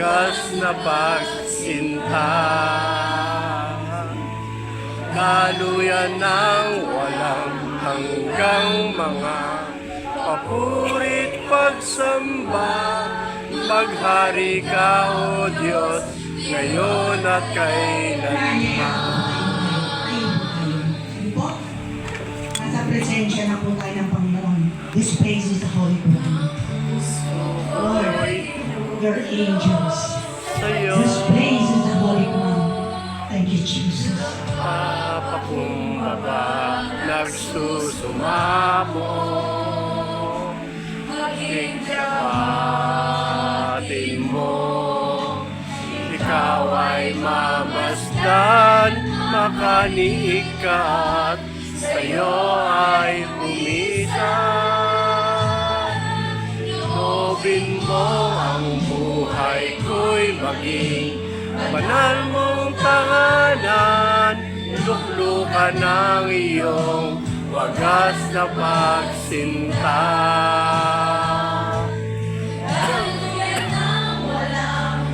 wagas na pagsinta. Daluyan ng walang hanggang mga papurit pagsamba. Maghari ka, O Diyos, ngayon at kailanman. Nasa presensya na po tayo ng Panginoon. This place is the Holy Ground. Lord, your angels. This place is the Holy Ground. Thank you, Jesus. Papakumbaba, nagsusumamo. Higyapatin mo. Ikaw ay mamasdan, makaniig ka at sa'yo ay humisan. Lobin mo ang buhay ko'y maging banal mong tahanan. Luklukan ng iyong wagas na pagsinta.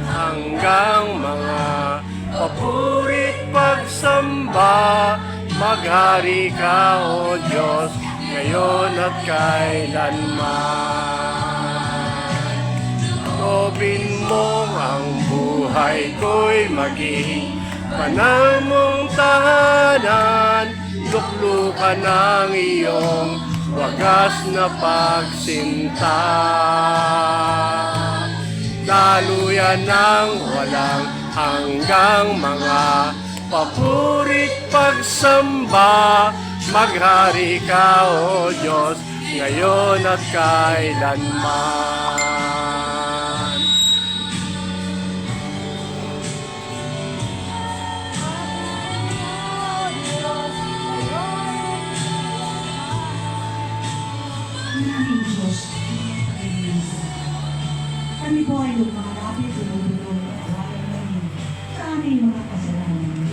Hanggang mga papurit pagsamba. Maghari ka, O Diyos, ngayon at kailanman. Lobin mo ang buhay ko'y maging banal mong tahanan. Luklukan ng iyong wagas na pagsinta. Daluyan ng walang hanggang mga papurit pagsamba. Maghari ka, O Diyos, ngayon at kailanman. Aming Diyos, kami po ay lumalapit sa lulong kawalan namin sa aming mga kasalanan.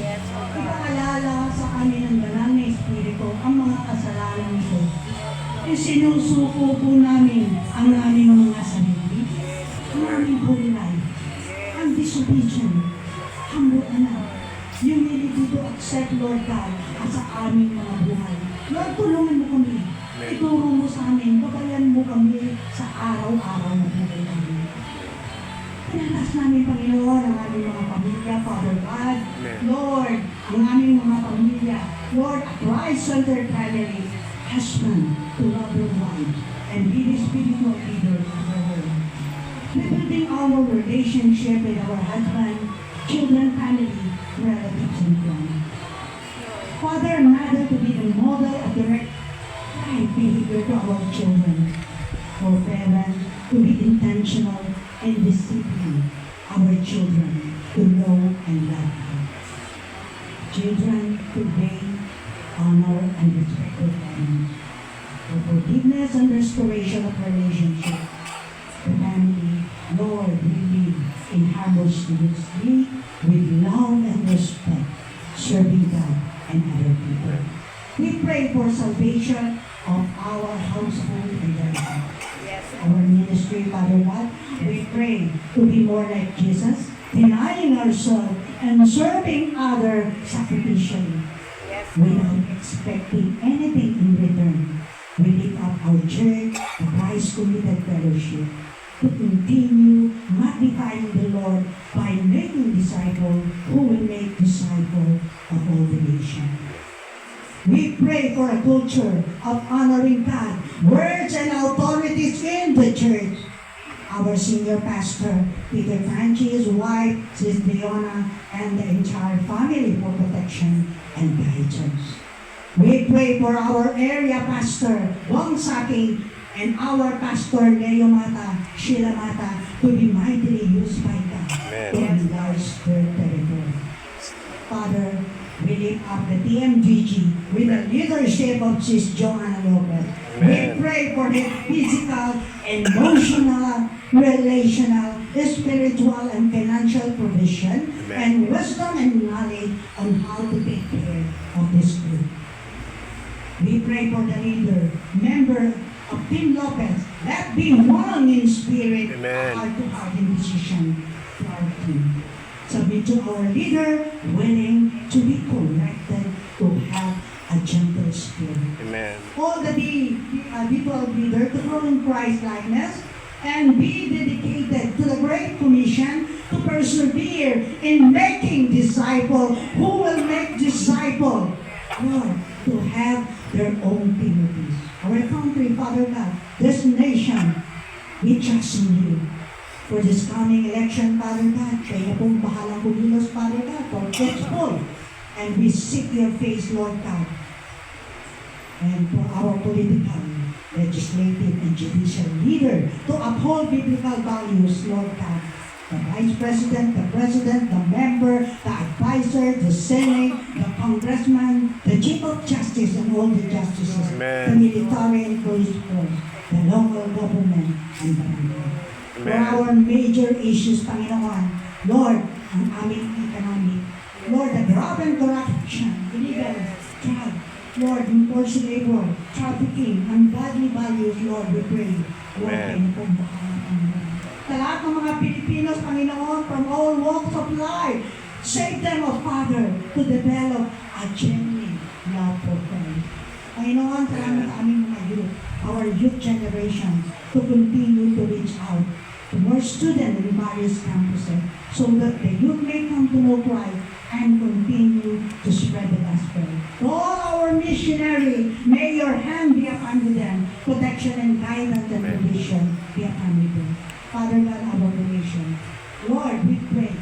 Ipaalala sa amin ng banal na Espiritu ang mga kasalanan ito. Isinusuko po namin ang aming mga sarili, ang aming buhay, ang disobedient, humble anak, humility to accept, Lord God, at sa aming mga buhay. Lord, tulungan mo kami. Ituro mo sa amin, pagayan mo kami sa araw-araw na buhay namin. Pinatas namin, Panginoon, ang aming mga pamilya, Father God. Lord, ang aming mga pamilya, Lord, a Christ-centered family, husband to love your wife, and be the spiritual leader of the home. Rebuilding our relationship with our husband, children, family, relatives, and friends. Father and Mother to be the model of direct right behavior to our children. For parents to be intentional and discipline our children to know and love them. Children to gain honor and respect their parents. For forgiveness and restoration of relationship. The family, Lord, we live in harmoniously with love and respect, serving God and other people. We pray for salvation of our household and their life. Our ministry, Father God, we pray to be more like Jesus, denying ourselves and serving others sacrificially without expecting anything in return. We lift up our church, the Christ Committed Fellowship, to continue magnifying the Lord by making disciples who will make disciples of all the nations. We pray for a culture of honoring God, words and authorities in the church. Our senior pastor, Peter Franchi, his wife, Sis Leona, and the entire family for protection and guidance. We pray for our area pastor, Wong Saki, and our pastor, Leo Mata, Sheila Mata, to be mightily used by God to enlarge their territory. Father, we lift up the TMGG with the leadership of Sis Joanna Lopez. We pray for the physical, emotional, relational, spiritual, and financial provision, and wisdom and knowledge on how to take care of this group. We pray for the leader, member of Team Lopez. Let be one in spirit, heart to heart in decision to Him. Submit to our leader, willing to be corrected, to have a gentle spirit. Amen. All the developed leader to grow in Christ likeness and be dedicated to the Great Commission to persevere in making disciples who will make disciples, Lord, to have their own Timothy's. Our country, Father God, this nation, we trust in you. For this coming election, Father God, kayo pong bahalang kumilos, Father God, for faithful. And we seek your face, Lord God. And for our political, legislative, and judicial leader to uphold biblical values, Lord God. The Vice President, the member, the advisor, the Senate, the Congressman, the Chief of Justice, and all the justices, Amen. the military and police force, the local government, and the barangay. For Amen. our major issues, Panginoon, Lord, ang aming economic, Lord, the grabe and corruption, illegal drug, Lord, forced labor, trafficking, ungodly values, Lord, we pray. Lord, Amen. kayo pong bahala, Panginoon. Sa lahat ng mga Pilipinos, Panginoon, from all walks of life, save them, O Father, to develop a genuine love for Christ. Panginoon, salamat sa aming mga youth, our youth generation, to continue to reach out to more students in various campuses so that the youth may come to know Christ and continue to spread the gospel. To all our missionaries, may your hand be upon them, protection and guidance and provision be upon them. Father God, our donation. Lord, we pray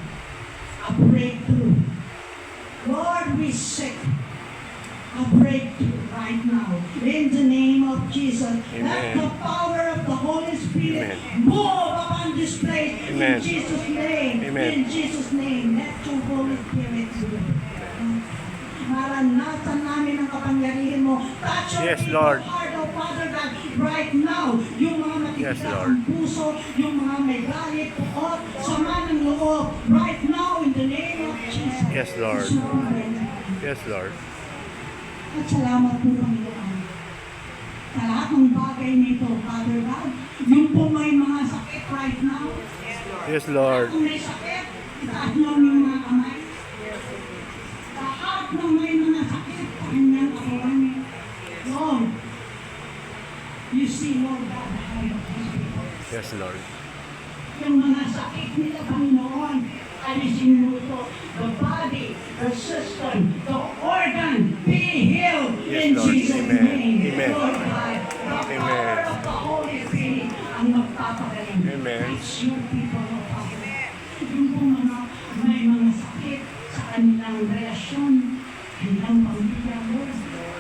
a breakthrough. Lord, we seek a breakthrough right now. In the name of Jesus, let Amen. the power of the Holy Spirit Amen. move upon this place. Amen. In Jesus' name. Amen. In Jesus' name, let your Holy Spirit do it. Maranasan namin ang kapangyarihan mo. Touch your Yes, people's Lord. heart, oh Father God, right now. Yung mga Yes, matitigas Lord. ang puso, yung mga may galit, puot, sama ng loob, right now in the name of Jesus. Yes, Lord. Surrender. Yes, Lord. At salamat po, Panginoon. Sa lahat ng bagay nito, Father God, yung po may mga sakit right now, Yes, Lord. kung may sakit, itaas mo ang mga kamay. Lahat ng may mga sakit, kanyang kakulangan. Lord, you see, Lord God, the heart of these people. Yes, Lord. Yung mga sakit nila, Panginoon, alisin mo ito. The body, the system, the organ, be healed Yes, in Lord. Jesus' Amen. name. Amen. Lord God, the Amen. power of the Holy Spirit ang magpapagaling. Amen. Touch your people, Lord Father. Yung po mga may mga sakit sa kanilang relasyon, kanilang pamilya, Lord.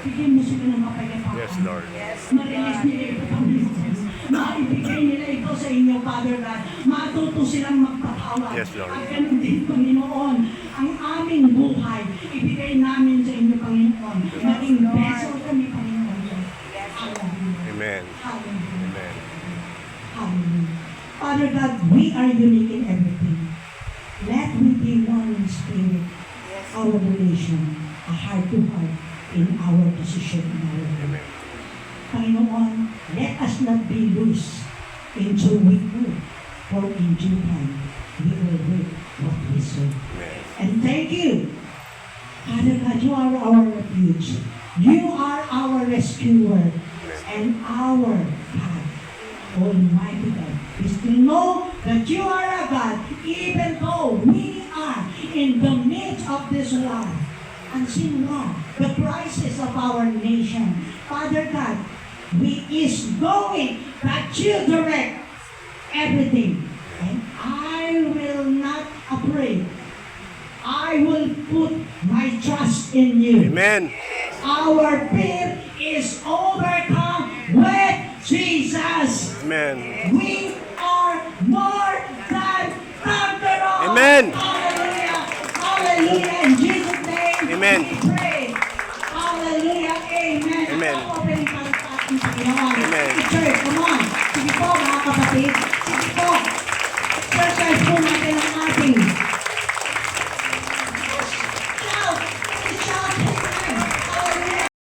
Bigyan mo sila ng kapayapaan. Yes, Lord. Marilis nila ito, Panginoon. Maibigay nila ito sa inyo, Father God. Matuto silang magpatawad. Yes, Lord. At ganun din, Panginoon, ang aming buhay, ibigay namin sa inyo, Panginoon. Maging vessel kami, Panginoon. Hallelujah. Amen. Hallelujah. Amen. Hallelujah. Father God, we are unique in everything. Let we be one in spirit, our relation, a heart to heart, in our position in our life. Amen. Panginoon, let us not be loose into weak mood, for in due time we will reap what we sow. Amen. And thank you, Father God, you are our refuge. You are our rescuer and our God, Almighty God. We still know that you are a God, even though we are in the midst of this world. And see now, the crisis of our nation. Father God, we is going that you direct everything. And I will not afraid. I will put my trust in you. Amen. Our fear is overcome with Jesus. Amen. We are more than conquerors. Amen. Hallelujah. Hallelujah. In Jesus' name, Amen. we pray. Hallelujah. Amen. Amen. Ang opening para sa ating Panginoon. Amen. Church, come on. Sige po, mga kapatid. Sige po.